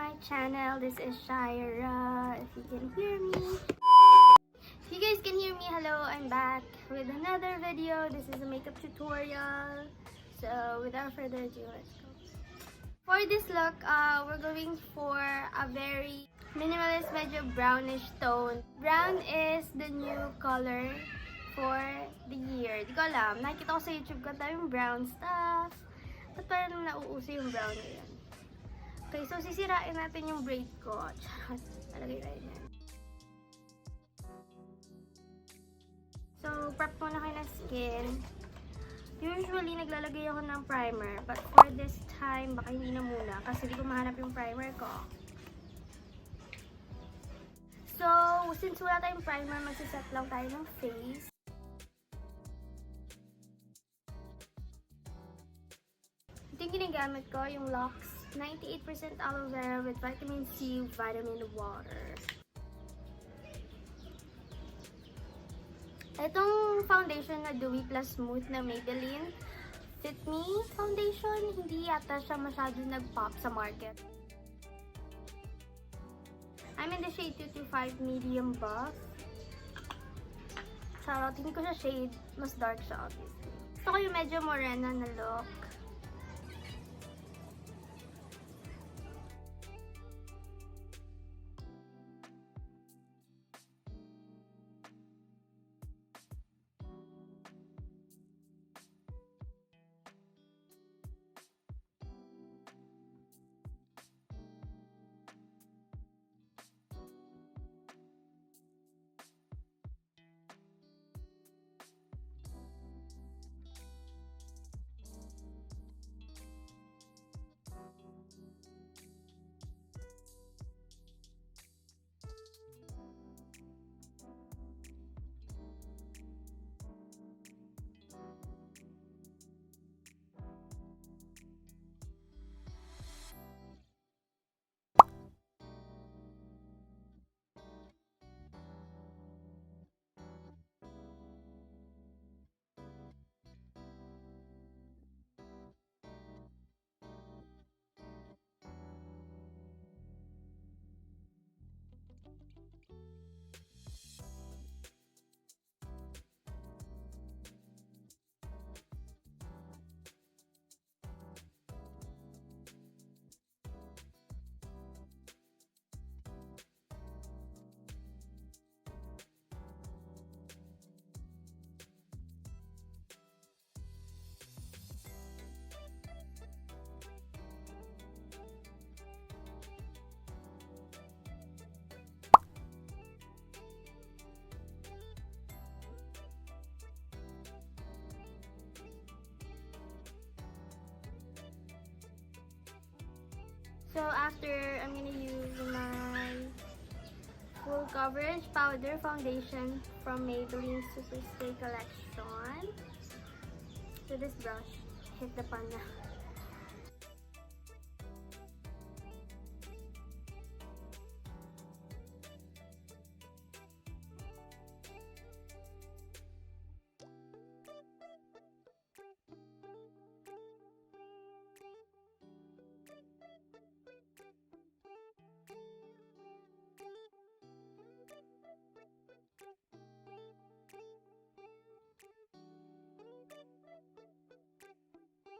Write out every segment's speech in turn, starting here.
my channel. This is Shaira. If you can hear me. If you guys can hear me, hello, I'm back with another video. This is a makeup tutorial. So without further ado, let's go. For this look, we're going for a very minimalist, medyo brownish tone. Brown is the new color for the year. Di ko alam. Nakikita ko sa YouTube ko yung brown stuff. Ba't parang nauuso yung brown ngayon? Okay, so sisirain natin yung braid ko. Charot. Talagay tayo yan. So, prep muna kayo ng skin. Usually, naglalagay ako ng primer. But for this time, baka hindi na muna. Kasi di ko mahanap yung primer ko. So, since wala tayong primer, magsiset lang tayo ng face. Ito yung ginagamit ko, yung Lux 98% aloe vera with vitamin C, vitamin water. Itong foundation na Dewy Plus Smooth na Maybelline Fit Me foundation, hindi yata siya masyado nag-pop sa market. I'm in the shade 225 medium buff. Charot, hindi ko siya shade, mas dark siya obviously. Gusto ko yung medyo morena na look. So after, I'm gonna use my full coverage powder foundation from Maybelline Super Stay Collection. So this brush, hit the pan na.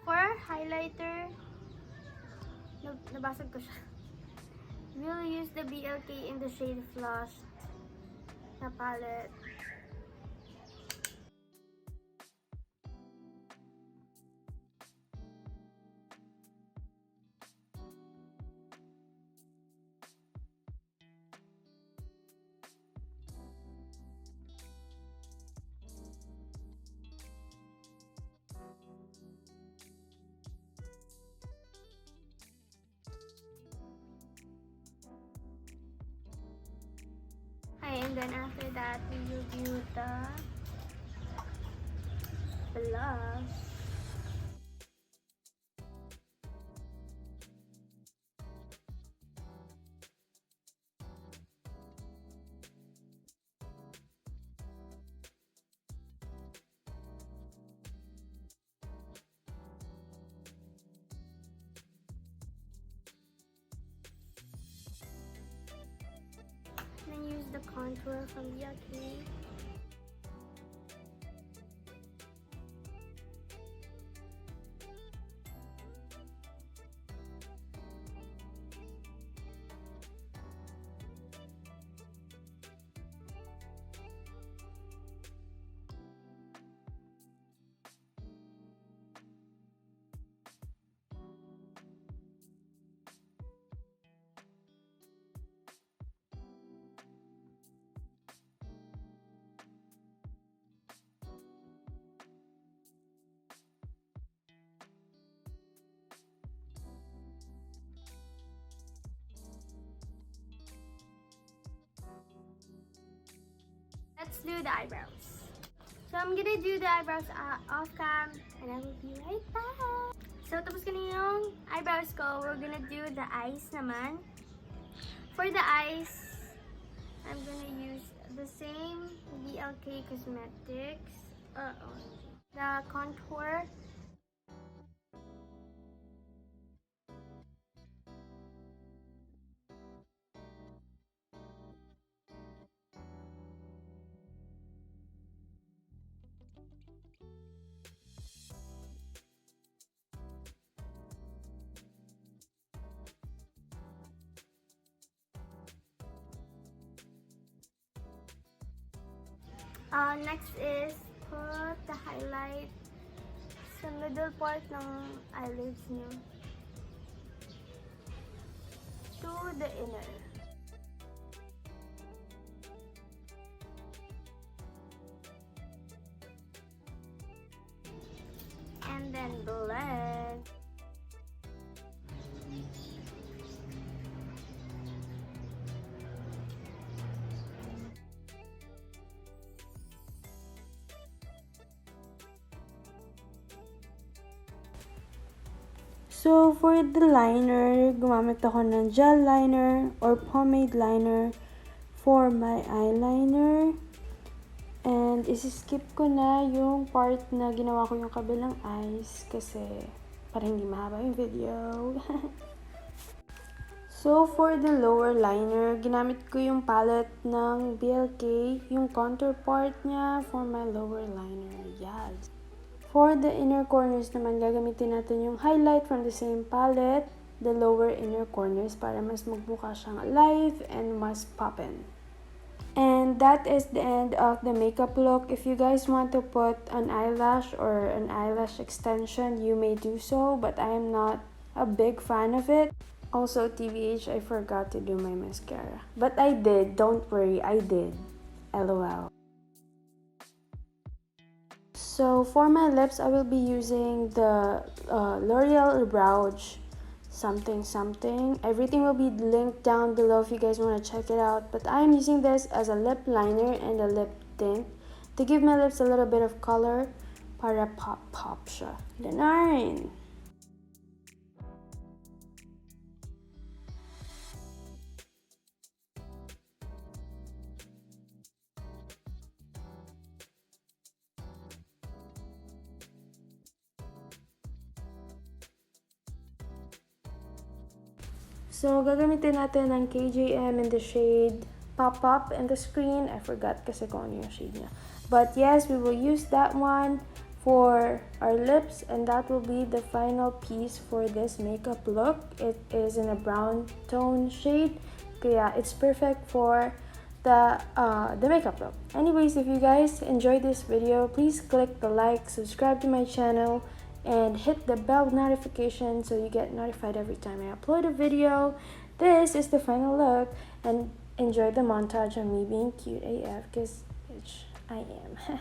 For highlighter, nabasag ko siya. We'll use the BLK in the shade Flushed na palette. And then after that, we will do the blush. contour from BLK. Let's do the eyebrows. So I'm gonna do the eyebrows off cam and I will be right back. So tapos ko na yung eyebrows ko. We're gonna do the eyes naman. For the eyes, I'm gonna use the same BLK Cosmetics. The contour. Next is put the highlight sa middle part ng eyelids nyo to the inner. And then blend. So, for the liner, gumamit ako ng gel liner or pomade liner for my eyeliner. And isi-skip ko na yung part na ginawa ko yung kabilang eyes kasi para hindi mahaba yung video. So, for the lower liner, ginamit ko yung palette ng BLK, yung contour part niya for my lower liner. Yes. For the inner corners naman, gagamitin natin yung highlight from the same palette, the lower inner corners, para mas magmukha siyang alive and mas poppin'. And that is the end of the makeup look. If you guys want to put an eyelash or an eyelash extension, you may do so, but I am not a big fan of it. Also, TBH, I forgot to do my mascara. But I did, don't worry, I did. LOL. So for my lips, I will be using the L'Oreal Rouge something. Everything will be linked down below if you guys want to check it out. But I'm using this as a lip liner and a lip tint to give my lips a little bit of color para pop siya. Ganun. So, gagamitin natin ng KJM in the shade Pop-Up in the screen. I forgot kasi kung ano yung shade niya. But yes, we will use that one for our lips. And that will be the final piece for this makeup look. It is in a brown tone shade. Kaya it's perfect for the makeup look. Anyways, if you guys enjoyed this video, please click the like, subscribe to my channel, and hit the bell notification so you get notified every time I upload a video. This is the final look, and enjoy the montage of me being cute AF because I am.